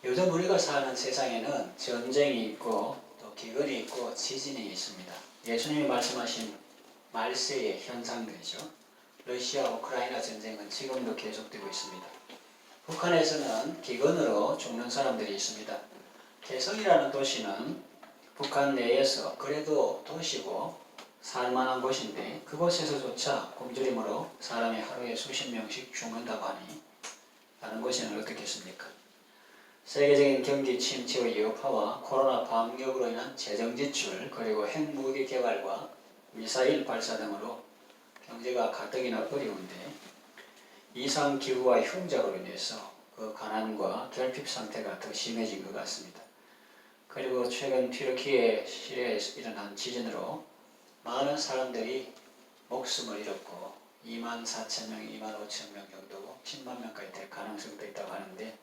요즘 우리가 사는 세상에는 전쟁이 있고 또 기근이 있고 지진이 있습니다. 예수님이 말씀하신 말세의 현상들이죠. 러시아 우크라이나 전쟁은 지금도 계속되고 있습니다. 북한에서는 기근으로 죽는 사람들이 있습니다. 개성이라는 도시는 북한 내에서 그래도 도시고 살만한 곳인데 그곳에서조차 굶주림으로 사람이 하루에 수십 명씩 죽는다고 하니 다른 곳에는 어떻겠습니까? 세계적인 경기 침체의 여파와 코로나 방역으로 인한 재정 지출 그리고 핵무기 개발과 미사일 발사 등으로 경제가 가뜩이나 어려운데 이상기후와 흉작으로 인해서 그 가난과 결핍 상태가 더 심해진 것 같습니다. 그리고 최근 튀르키예 시리아에서 일어난 지진으로 많은 사람들이 목숨을 잃었고 2만 4천 명, 2만 5천 명 정도 10만 명까지 될 가능성도 있다고 하는데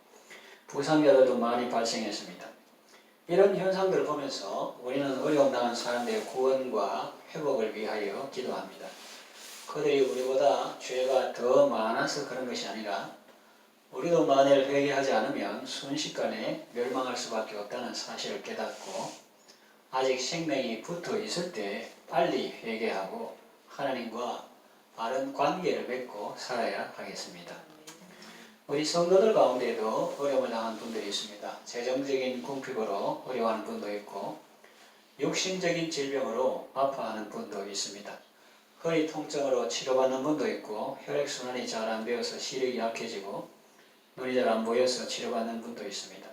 부상자들도 많이 발생했습니다. 이런 현상들을 보면서 우리는 어려움 당한 사람들의 구원과 회복을 위하여 기도합니다. 그들이 우리보다 죄가 더 많아서 그런 것이 아니라 우리도 만일 회개하지 않으면 순식간에 멸망할 수밖에 없다는 사실을 깨닫고 아직 생명이 붙어 있을 때 빨리 회개하고 하나님과 바른 관계를 맺고 살아야 하겠습니다. 우리 성도들 가운데도 어려움을 당한 분들이 있습니다. 재정적인 궁핍으로 어려워하는 분도 있고 육신적인 질병으로 아파하는 분도 있습니다. 허리 통증으로 치료받는 분도 있고 혈액순환이 잘 안 되어서 시력이 약해지고 눈이 잘 안 보여서 치료받는 분도 있습니다.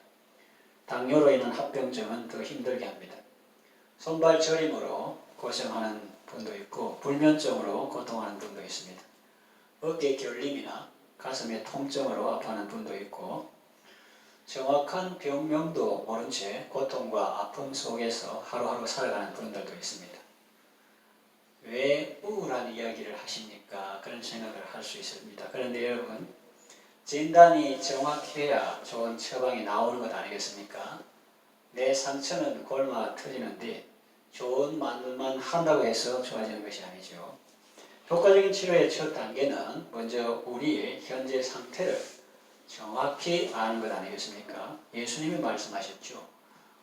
당뇨로 인한 합병증은 더 힘들게 합니다. 손발 저림으로 고생하는 분도 있고 불면증으로 고통하는 분도 있습니다. 어깨 결림이나 가슴의 통증으로 아파하는 분도 있고 정확한 병명도 모른 채 고통과 아픔 속에서 하루하루 살아가는 분들도 있습니다. 왜 우울한 이야기를 하십니까? 그런 생각을 할 수 있습니다. 그런데 여러분, 진단이 정확해야 좋은 처방이 나오는 것 아니겠습니까? 내 상처는 골마 터지는데 좋은 말만 한다고 해서 좋아지는 것이 아니죠. 효과적인 치료의 첫 단계는 먼저 우리의 현재 상태를 정확히 아는 것 아니겠습니까? 예수님이 말씀하셨죠.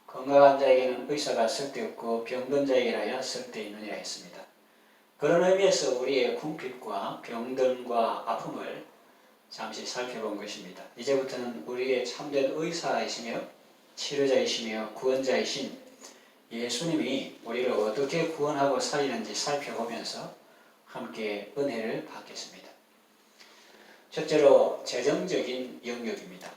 건강한 자에게는 의사가 쓸데없고 병든 자에게라야 쓸데있느니라 했습니다. 그런 의미에서 우리의 궁핍과 병듦과 아픔을 잠시 살펴본 것입니다. 이제부터는 우리의 참된 의사이시며 치료자이시며 구원자이신 예수님이 우리를 어떻게 구원하고 살리는지 살펴보면서 함께 은혜를 받겠습니다. 첫째로 재정적인 영역입니다.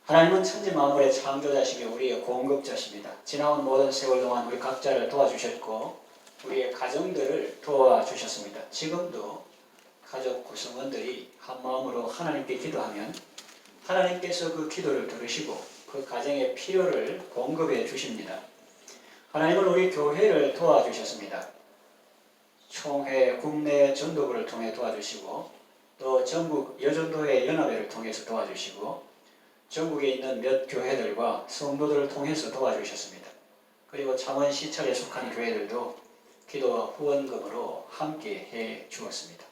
하나님은 천지 만물의 창조자시며 우리의 공급자십니다. 지나온 모든 세월 동안 우리 각자를 도와주셨고 우리의 가정들을 도와주셨습니다. 지금도 가족 구성원들이 한마음으로 하나님께 기도하면 하나님께서 그 기도를 들으시고 그 가정의 필요를 공급해 주십니다. 하나님은 우리 교회를 도와주셨습니다. 총회, 국내 전도부를 통해 도와주시고 또 전국 여전도회 연합회를 통해서 도와주시고 전국에 있는 몇 교회들과 성도들을 통해서 도와주셨습니다. 그리고 창원 시찰에 속한 교회들도 기도와 후원금으로 함께 해 주었습니다.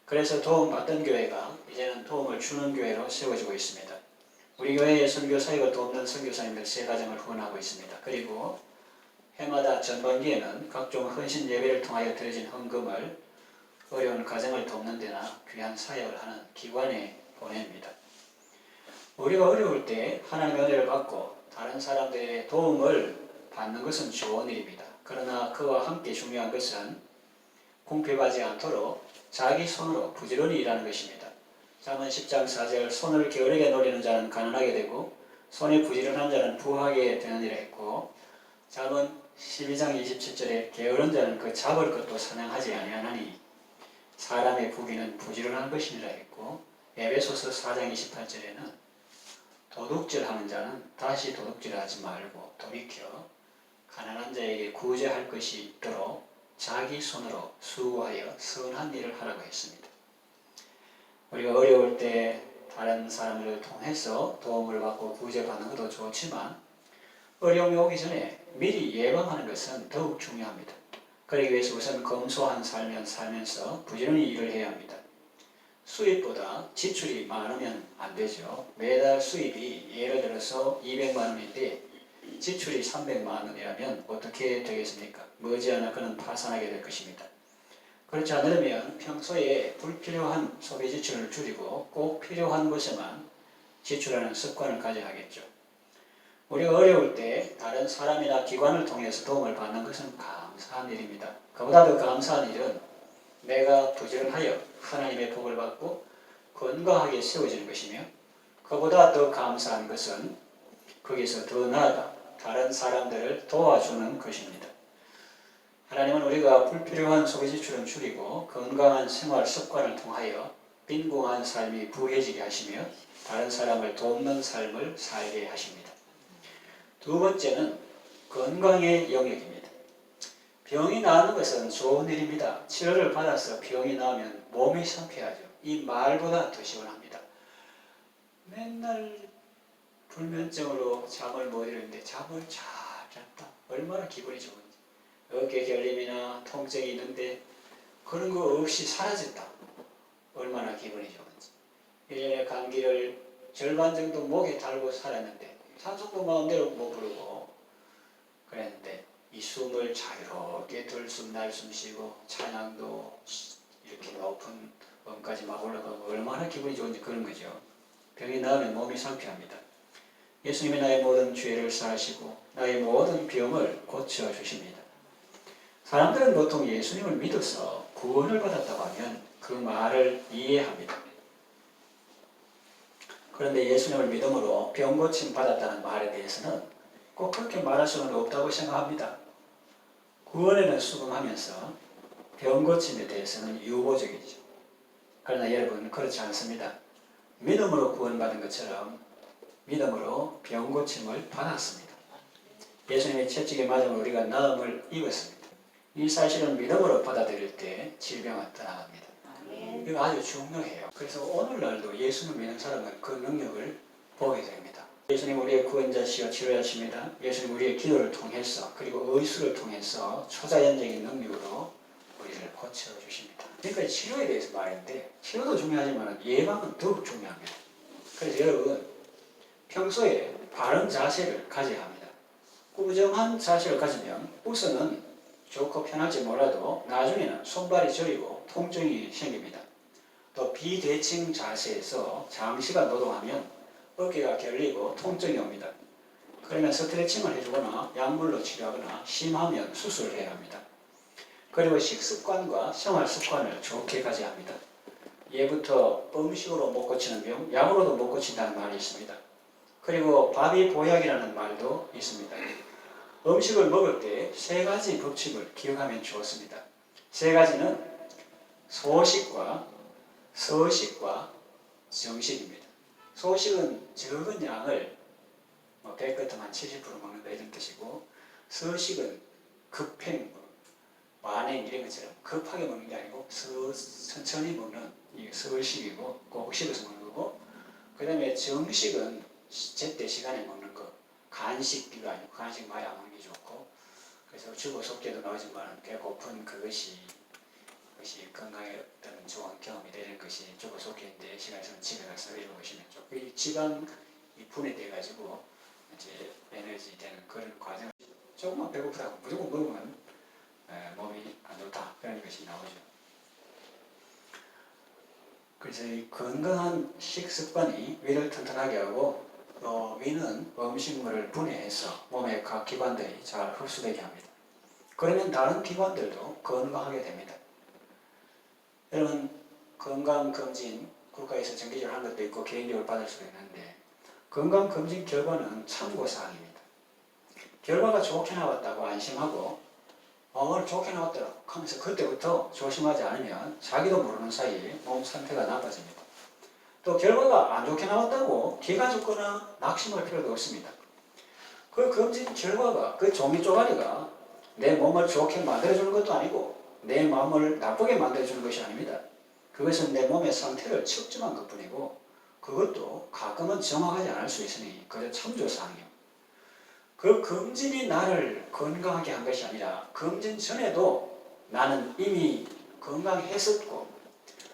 그래서 도움받던 교회가 이제는 도움을 주는 교회로 세워지고 있습니다. 우리 교회의 선교 사역을 돕는 선교사님들 3가정을 후원하고 있습니다. 그리고 해마다 전반기에는 각종 헌신 예배를 통하여 드려진 헌금을 어려운 가정을 돕는 데나 귀한 사역을 하는 기관에 보냅니다. 우리가 어려울 때 하나님의 은혜를 받고 다른 사람들의 도움을 받는 것은 좋은 일입니다. 그러나 그와 함께 중요한 것은 궁핍하지 않도록 자기 손으로 부지런히 일하는 것입니다. 잠언 10장 4절 손을 게으르게 노리는 자는 가난하게 되고 손이 부지런한 자는 부하게 되느니라 했고 잠언 12장 27절에 게으른 자는 그 잡을 것도 사냥하지 아니하나니 사람의 부귀는 부지런한 것이니라 했고 에베소서 4장 28절에는 도둑질하는 자는 다시 도둑질하지 말고 돌이켜 가난한 자에게 구제할 것이 있도록 자기 손으로 수고하여 선한 일을 하라고 했습니다. 우리가 어려울 때 다른 사람을 통해서 도움을 받고 구제받는 것도 좋지만 어려움이 오기 전에 미리 예방하는 것은 더욱 중요합니다. 그러기 위해서 우선 검소한 삶을 살면서 부지런히 일을 해야 합니다. 수입보다 지출이 많으면 안 되죠. 매달 수입이 예를 들어서 200만 원인데 지출이 300만 원이라면 어떻게 되겠습니까? 머지않아 그는 파산하게 될 것입니다. 그렇지 않으면 평소에 불필요한 소비 지출을 줄이고 꼭 필요한 것에만 지출하는 습관을 가져야 하겠죠. 우리가 어려울 때 다른 사람이나 기관을 통해서 도움을 받는 것은 감사한 일입니다. 그보다 더 감사한 일은 내가 부지런하여 하나님의 복을 받고 건강하게 세워지는 것이며, 그보다 더 감사한 것은 거기서 더 나아가 다른 사람들을 도와주는 것입니다. 하나님은 우리가 불필요한 소비 지출은 줄이고 건강한 생활 습관을 통하여 빈궁한 삶이 부해지게 하시며 다른 사람을 돕는 삶을 살게 하십니다. 두 번째는 건강의 영역입니다. 병이 나는 것은 좋은 일입니다. 치료를 받아서 병이 나면 몸이 상쾌하죠. 이 말보다 더 시원합니다. 맨날 불면증으로 잠을 못 이루는데 잠을 잘 잤다. 얼마나 기분이 좋은지. 어깨 결림이나 통증이 있는데 그런 거 없이 사라졌다. 얼마나 기분이 좋은지. 1년에 감기를 절반 정도 목에 달고 살았는데 찬송도 마음대로 못 부르고 그랬는데 이 숨을 자유롭게 들숨 날숨 쉬고 찬양도 이렇게 높은 음까지 막 올라가고 얼마나 기분이 좋은지 그런 거죠. 병이 나으면 몸이 상쾌합니다. 예수님이 나의 모든 죄를 사하시고 나의 모든 병을 고쳐주십니다. 사람들은 보통 예수님을 믿어서 구원을 받았다고 하면 그 말을 이해합니다. 그런데 예수님을 믿음으로 병 고침 받았다는 말에 대해서는 꼭 그렇게 말할 수는 없다고 생각합니다. 구원에는 수긍하면서 병 고침에 대해서는 유보적이죠. 그러나 여러분 그렇지 않습니다. 믿음으로 구원받은 것처럼 믿음으로 병 고침을 받았습니다. 예수님의 채찍에 맞으면 우리가 나음을 입었습니다. 이 사실은 믿음으로 받아들일 때 질병은 떠나갑니다. 이거 아주 중요해요. 그래서 오늘날도 예수를 믿는 사람은 그 능력을 보게 됩니다. 예수님 우리의 구원자시여 치료자십니다. 예수님 우리의 기도를 통해서 그리고 의술을 통해서 초자연적인 능력으로 우리를 고쳐주십니다. 그러니까 치료에 대해서 말했는데 치료도 중요하지만 예방은 더욱 중요합니다. 그래서 여러분 평소에 바른 자세를 가져야 합니다. 꾸정한 자세를 가지면 우선은 좋고 편할지 몰라도 나중에는 손발이 저리고 통증이 생깁니다. 또 비대칭 자세에서 장시간 노동하면 어깨가 결리고 통증이 옵니다. 그러면 스트레칭을 해주거나 약물로 치료하거나 심하면 수술을 해야 합니다. 그리고 식습관과 생활습관을 좋게 가져야 합니다. 예부터 음식으로 못 고치는 병, 약으로도 못 고친다는 말이 있습니다. 그리고 밥이 보약이라는 말도 있습니다. 음식을 먹을 때 세 가지 법칙을 기억하면 좋습니다. 세 가지는 소식과 서식과 정식입니다. 소식은 적은 양을 100g 한 70% 먹는다 이런 뜻이고, 서식은 급행, 만행 이런 것처럼 급하게 먹는 게 아니고 천천히 먹는 이게 서식이고 꼭 씹어서 먹는 거고, 그 다음에 정식은 제때 시간에 먹는 거, 간식비가 아니고 간식 많이 안 먹는 게 좋고, 그래서 주고 속죄도 나오지만 배고픈 그것이 건강에 어떤 좋은 경험이 되는 것이 주고 속죄인데 시간이 있으면 집에 가서 읽어보시면 좋고, 이 지방이 분해돼 가지고 이제 에너지 되는 그런 과정을 조금만 배고프다고 무조건 먹으면 몸이 안 좋다 그런 것이 나오죠. 그래서 이 건강한 식습관이 위를 튼튼하게 하고 또 위는 음식물을 분해해서 몸의 각 기관들이 잘 흡수되게 합니다. 그러면 다른 기관들도 건강하게 됩니다. 여러분 건강검진 국가에서 정기적으로 하는 것도 있고 개인적으로 받을 수도 있는데, 건강검진 결과는 참고사항입니다. 결과가 좋게 나왔다고 안심하고 오늘 좋게 나왔더라 하면서 그때부터 조심하지 않으면 자기도 모르는 사이에 몸 상태가 나빠집니다. 또 결과가 안 좋게 나왔다고 기가 죽거나 낙심할 필요도 없습니다. 그 검진 결과가 그 종이 쪼가리가 내 몸을 좋게 만들어주는 것도 아니고 내 마음을 나쁘게 만들어주는 것이 아닙니다. 그것은 내 몸의 상태를 측정한 것뿐이고 그것도 가끔은 정확하지 않을 수 있으니 그저 참조사항이에요. 그 검진이 나를 건강하게 한 것이 아니라 검진 전에도 나는 이미 건강했었고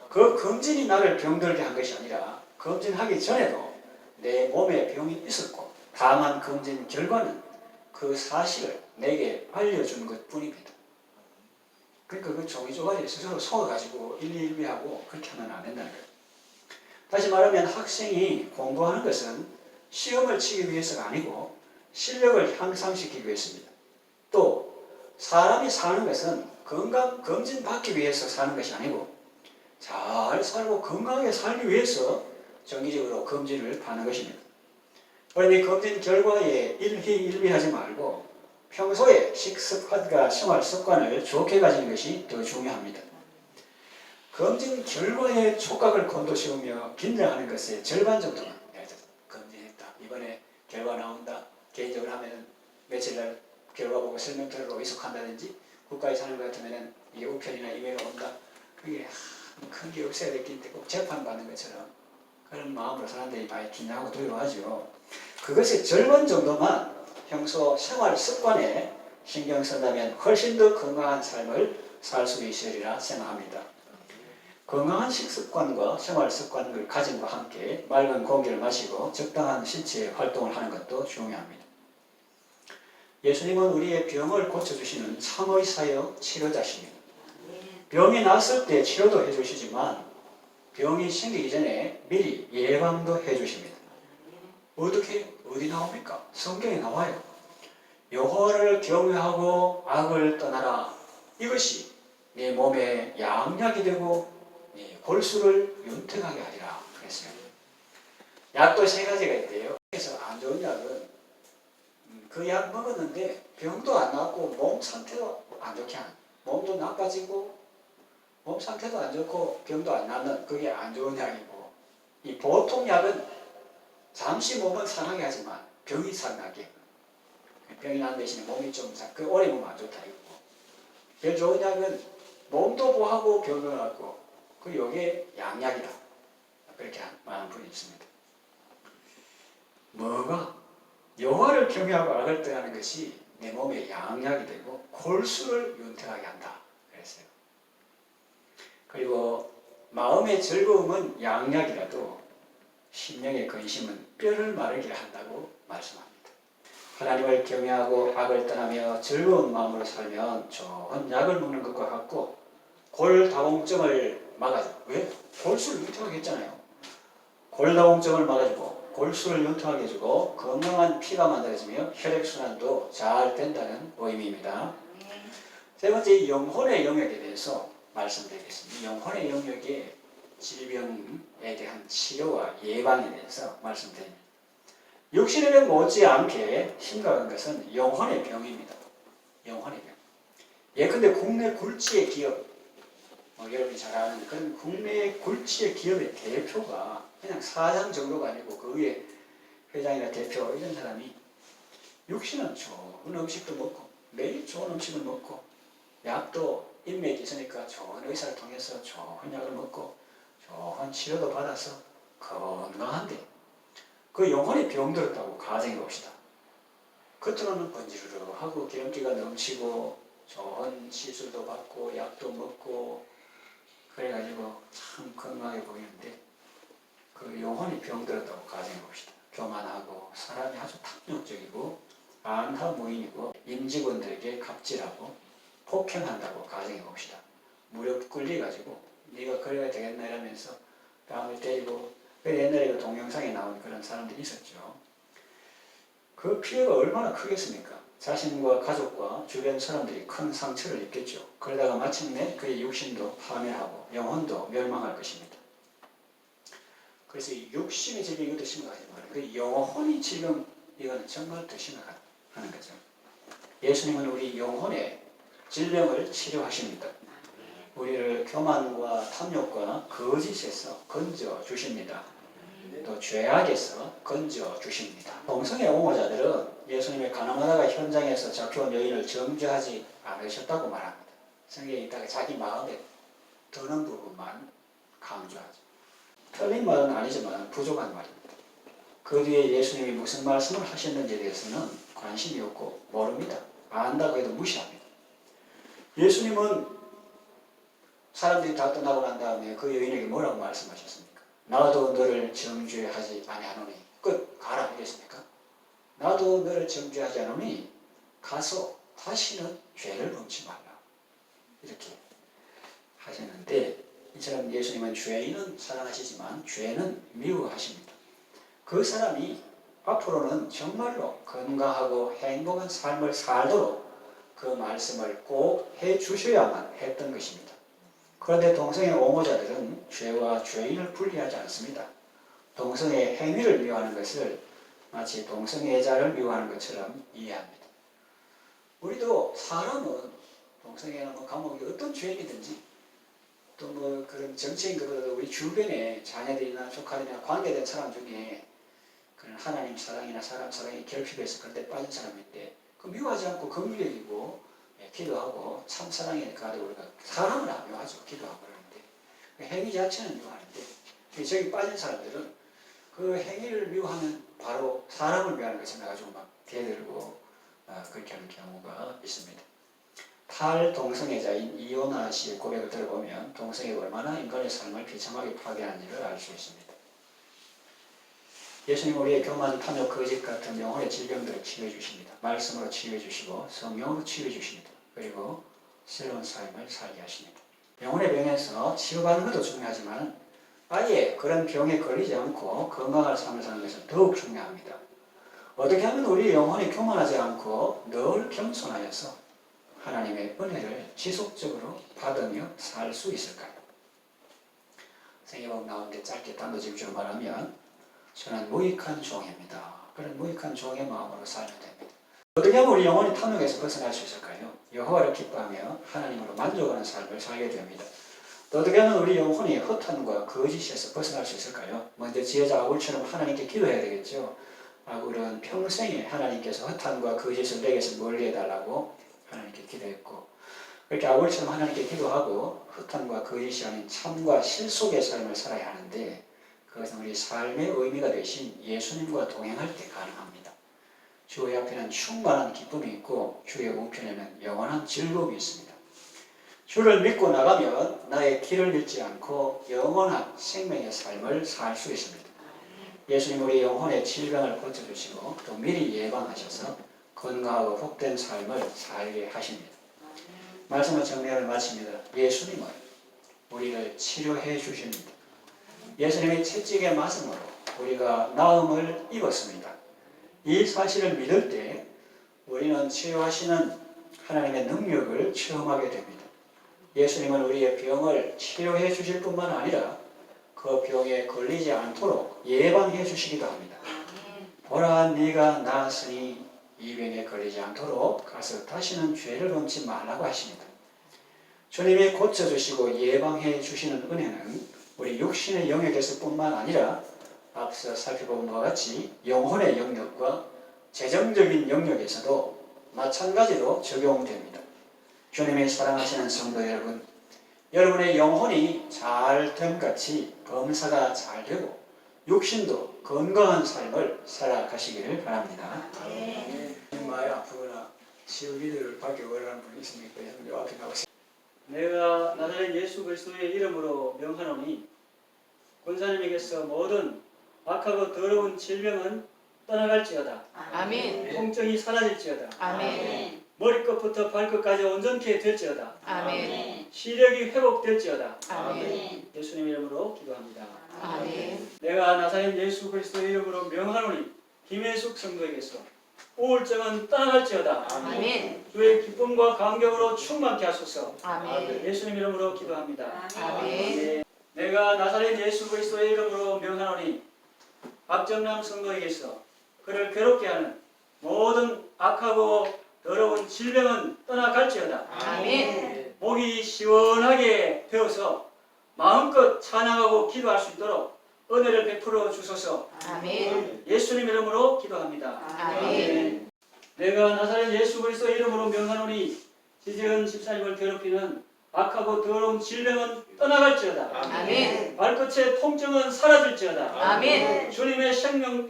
그 검진이 나를 병들게 한 것이 아니라 검진하기 전에도 내 몸에 병이 있었고 다만 검진 결과는 그 사실을 내게 알려준 것 뿐입니다. 그러니까 그 종이 조각이 스스로 속아가지고 일일비하고 그렇게 하면 안 된다는 거예요. 다시 말하면 학생이 공부하는 것은 시험을 치기 위해서가 아니고 실력을 향상시키기 위해서입니다. 또 사람이 사는 것은 건강 검진 받기 위해서 사는 것이 아니고 잘 살고 건강하게 살기 위해서 정기적으로 검진을 받는 것입니다. 그러니 검진 결과에 일희일비하지 말고 평소에 식습관과 생활 습관을 좋게 가지는 것이 더 중요합니다. 검진 결과에 촉각을 곤두세우며 긴장하는 것의 절반 정도는 검진했다. 이번에 결과 나온다. 개인적으로 하면 며칠날 결과 보고 설명서로 의숙한다든지 국가에 사는 것 같으면 이게 우편이나 이메일 온다. 그게 큰 게 없어야 될 게 꼭 재판받는 것처럼 그런 마음으로 사람들이 많이 긴장하고 두려워하죠. 그것의 절반 정도만 평소 생활 습관에 신경 쓴다면 훨씬 더 건강한 삶을 살 수 있으리라 생각합니다. 건강한 식습관과 생활 습관을 가짐과 함께 맑은 공기를 마시고 적당한 신체 활동을 하는 것도 중요합니다. 예수님은 우리의 병을 고쳐주시는 참의사여 치료자십니다. 병이 났을 때 치료도 해주시지만 병이 생기기 전에 미리 예방도 해주십니다. 어떻게 어디 나옵니까? 성경에 나와요. 여호와를 경외하고 악을 떠나라. 이것이 내 몸에 양약이 되고 네 골수를 윤택하게 하리라 그랬어요. 약도 세 가지가 있대요. 그래서 안 좋은 약은 그 약 먹었는데 병도 안 낫고 몸 상태도 안 좋게 하는, 몸도 나빠지고 몸 상태도 안 좋고 병도 안 낫는 그게 안 좋은 약이고, 이 보통 약은 잠시 몸은 상하게 하지만 병이 상하게, 병이 난 대신에 몸이 좀 그 오래 몸 안 좋다 이거고, 제일 좋은 약은 몸도 보하고 병도 낫고 그 요게 양약이다 그렇게 말하는 분이 있습니다. 뭐가 여호와를 경외하고 악을 떠나는 것이 내 몸에 양약이 되고 골수를 윤택하게 한다 그랬어요. 그리고 마음의 즐거움은 양약이라도 심령의 근심은 뼈를 마르게 한다고 말씀합니다. 하나님을 경외하고 악을 떠나며 즐거운 마음으로 살면 좋은 약을 먹는 것과 같고 골다공증을 막아주고, 왜? 골수를 윤택하게 했잖아요. 골다공증을 막아주고 골수를 윤택하게 해주고 건강한 피가 만들어지며 혈액순환도 잘 된다는 의미입니다. 세 번째, 영혼의 영역에 대해서 말씀드리겠습니다. 영혼의 영역의 질병에 대한 치료와 예방에 대해서 말씀드립니다. 육신의 병 못지않게 심각한 것은 영혼의 병입니다. 영혼의 병. 예컨대 국내 굴지의 기업, 여러분이 잘 아는 그런 국내 굴지의 기업의 대표가 그냥 사장 정도가 아니고 그 위에 회장이나 대표 이런 사람이 육신은 좋은 음식도 먹고 매일 좋은 음식을 먹고 약도 인맥이 있으니까 좋은 의사를 통해서 좋은 약을 먹고 좋은 치료도 받아서 건강한데 그 영혼이 병들었다고 가정해 봅시다. 겉으로는 번지르르하고 기름기가 넘치고 좋은 시술도 받고 약도 먹고 그래가지고 참 건강해 보이는데 그 영혼이 병들었다고 가정해 봅시다. 교만하고 사람이 아주 탐욕적이고 안하무인이고 임직원들에게 갑질하고 폭행한다고 가정해 봅시다. 무릎 꿇려가지고 네가 그래야 되겠나 이러면서 뺨을 때리고, 옛날에 그 동영상에 나온 그런 사람들이 있었죠. 그 피해가 얼마나 크겠습니까? 자신과 가족과 주변 사람들이 큰 상처를 입겠죠. 그러다가 마침내 그의 육신도 파멸하고 영혼도 멸망할 것입니다. 그래서 이 육신의 질병 이것도 심각하지만 그 영혼의 질병 이거는 정말 더 심각하다는 거죠. 예수님은 우리 영혼의 질병을 치료하십니다. 우리를 교만과 탐욕과 거짓에서 건져 주십니다. 또 죄악에서 건져 주십니다. 동성애 옹호자들은 예수님의 가늠하다가 현장에서 잡혀온 여인을 정죄하지 않으셨다고 말합니다. 성경에 있다가 자기 마음에 드는 부분만 강조하죠. 틀린 말은 아니지만 부족한 말입니다. 그 뒤에 예수님이 무슨 말씀을 하셨는지에 대해서는 관심이 없고 모릅니다. 안다고 해도 무시합니다. 예수님은 사람들이 다 떠나고 난 다음에 그 여인에게 뭐라고 말씀하셨습니까? 나도 너를 정죄하지 아니하노니 끝 가라 이랬습니까? 나도 너를 정죄하지 않으니 가서 다시는 죄를 범치 말라 이렇게 하셨는데, 이처럼 예수님은 죄인은 사랑하시지만 죄는 미워하십니다. 그 사람이 앞으로는 정말로 건강하고 행복한 삶을 살도록 그 말씀을 꼭 해주셔야만 했던 것입니다. 그런데 동성애 옹호자들은 죄와 죄인을 분리하지 않습니다. 동성애 행위를 미워하는 것을 마치 동성애자를 미워하는 것처럼 이해합니다. 우리도 사람은 동성애나 감옥이 어떤 죄인이든지 또 뭐 그런 정치인 그보다도 우리 주변에 자녀들이나 조카들이나 관계된 사람 중에 그런 하나님 사랑이나 사람 사랑이 결핍해서 그런 데 빠진 사람인데 그 미워하지 않고 긍휼히 여기고 기도하고 참 사랑에 가도 우리가 사람은 안 미워하죠. 기도하고 그러는데 그 행위 자체는 미워하는데 저기 빠진 사람들은 그 행위를 미워하면 바로 사람을 미워하는 것을 가지고 막 대들고 그렇게 하는 경우가 있습니다. 탈동성애자인 이오나 씨의 고백을 들어보면 동성애가 얼마나 인간의 삶을 비참하게 파괴하는지를 알 수 있습니다. 예수님 우리의 교만, 탐욕, 거짓 같은 영혼의 질병들을 치유해 주십니다. 말씀으로 치유해 주시고 성령으로 치유해 주십니다. 그리고 새로운 삶을 살게 하십니다. 영혼의 병에서 치유받는 것도 중요하지만 아예 그런 병에 걸리지 않고 건강한 삶을 사는 것은 더욱 중요합니다. 어떻게 하면 우리 영혼이 교만하지 않고 늘 겸손하여서 하나님의 은혜를 지속적으로 받으며 살 수 있을까요? 생애복 나오는데 짧게 단도직입적으로 말하면 저는 무익한 종입니다. 그런 무익한 종의 마음으로 살면 됩니다. 어떻게 하면 우리 영혼이 탐욕에서 벗어날 수 있을까요? 여호와를 기뻐하며 하나님으로 만족하는 삶을 살게 됩니다. 또 어떻게 하면 우리 영혼이 허탄과 거짓에서 벗어날 수 있을까요? 먼저 지혜자 아굴처럼 하나님께 기도해야 되겠죠. 아굴은 평생에 하나님께서 허탄과 거짓을 내게서 멀리 해달라고 하나님께 기도했고, 그렇게 아굴처럼 하나님께 기도하고 허탄과 거짓이 아닌 참과 실속의 삶을 살아야 하는데 그것은 우리 삶의 의미가 되신 예수님과 동행할 때 가능합니다. 주의 앞에는 충만한 기쁨이 있고 주의 우편에는 영원한 즐거움이 있습니다. 주를 믿고 나가면 나의 길을 잃지 않고 영원한 생명의 삶을 살 수 있습니다. 예수님 우리 영혼의 질병을 고쳐주시고 또 미리 예방하셔서 건강하고 복된 삶을 살게 하십니다. 말씀을 정리를 마칩니다. 예수님은 우리를 치료해 주십니다. 예수님의 채찍에 맞음으로 우리가 나음을 입었습니다. 이 사실을 믿을 때 우리는 치유하시는 하나님의 능력을 체험하게 됩니다. 예수님은 우리의 병을 치료해 주실 뿐만 아니라 그 병에 걸리지 않도록 예방해 주시기도 합니다. 보라 네가 나았으니 이 병에 걸리지 않도록 가서 다시는 죄를 범치 말라고 하십니다. 주님이 고쳐주시고 예방해 주시는 은혜는 우리 육신의 영역에서 뿐만 아니라 앞서 살펴본 바와 같이 영혼의 영역과 재정적인 영역에서도 마찬가지로 적용됩니다. 주님이 사랑하시는 성도 여러분, 여러분의 영혼이 잘 됨같이 범사가 잘 되고 육신도 건강한 삶을 살아가시기를 바랍니다. 많이 아프거나 치유기도를 받기 원하는 분이 있습니까? 요 앞에 나오세요. 내가 나사렛 예수 그리스도의 이름으로 명하노니 권사님에게서 모든 악하고 더러운 질병은 떠나갈지어다. 아멘. 통증이 사라질지어다. 아멘. 머리끝부터 발끝까지 온전케 될지어다. 아멘. 시력이 회복될지어다. 아멘. 예수님 이름으로 기도합니다. 아멘. 내가 나사렛 예수 그리스도의 이름으로 명하노니 김혜숙 성도에게서 우울증은 떠나갈지어다. 아멘. 주의 기쁨과 감격으로 충만케 하소서. 아멘. 예수님 이름으로 기도합니다. 아멘. 내가 나사렛 예수 그리스도의 이름으로 명하노니 박정남 성도에게서 그를 괴롭게 하는 모든 악하고 더러운 질병은 떠나갈지어다. 아멘. 목이 시원하게 되어서 마음껏 찬양하고 기도할 수 있도록 은혜를 베풀어 주소서. 아멘. 예수님 이름으로 기도합니다. 아멘. 내가 나사렛 예수 그리스도 이름으로 명하노니 지지은 집사님을 괴롭히는 악하고 더러운 질병은 떠나갈지어다. 아멘. 발끝의 통증은 사라질지어다. 아멘. 주님의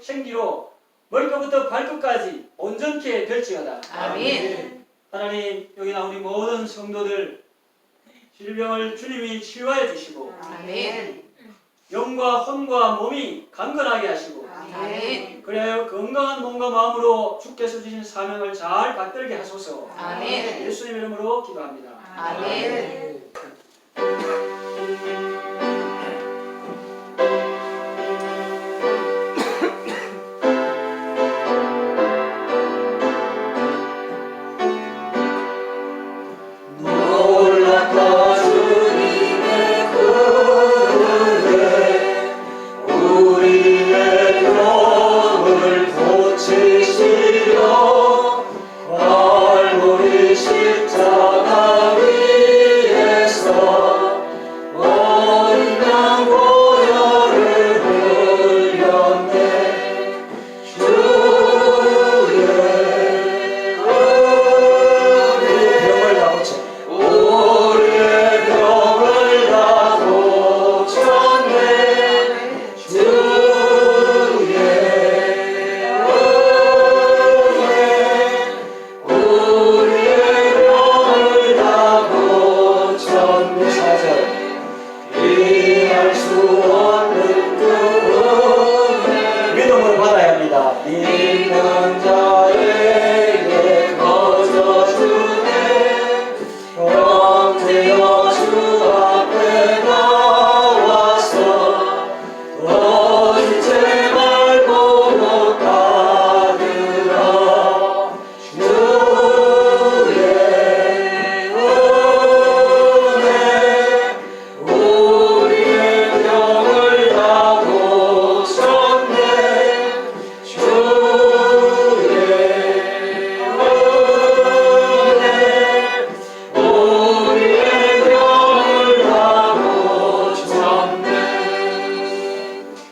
생기로 머리끝부터 발끝까지 온전케 될지어다. 아멘. 하나님, 여기 나오는 모든 성도들 질병을 주님이 치유하여 주시고 아멘. 영과 혼과 몸이 강건하게 하시고 아멘. 그래야 건강한 몸과 마음으로 주께서 주신 사명을 잘 받들게 하소서. 아멘. 예수님 이름으로 기도합니다. 아멘.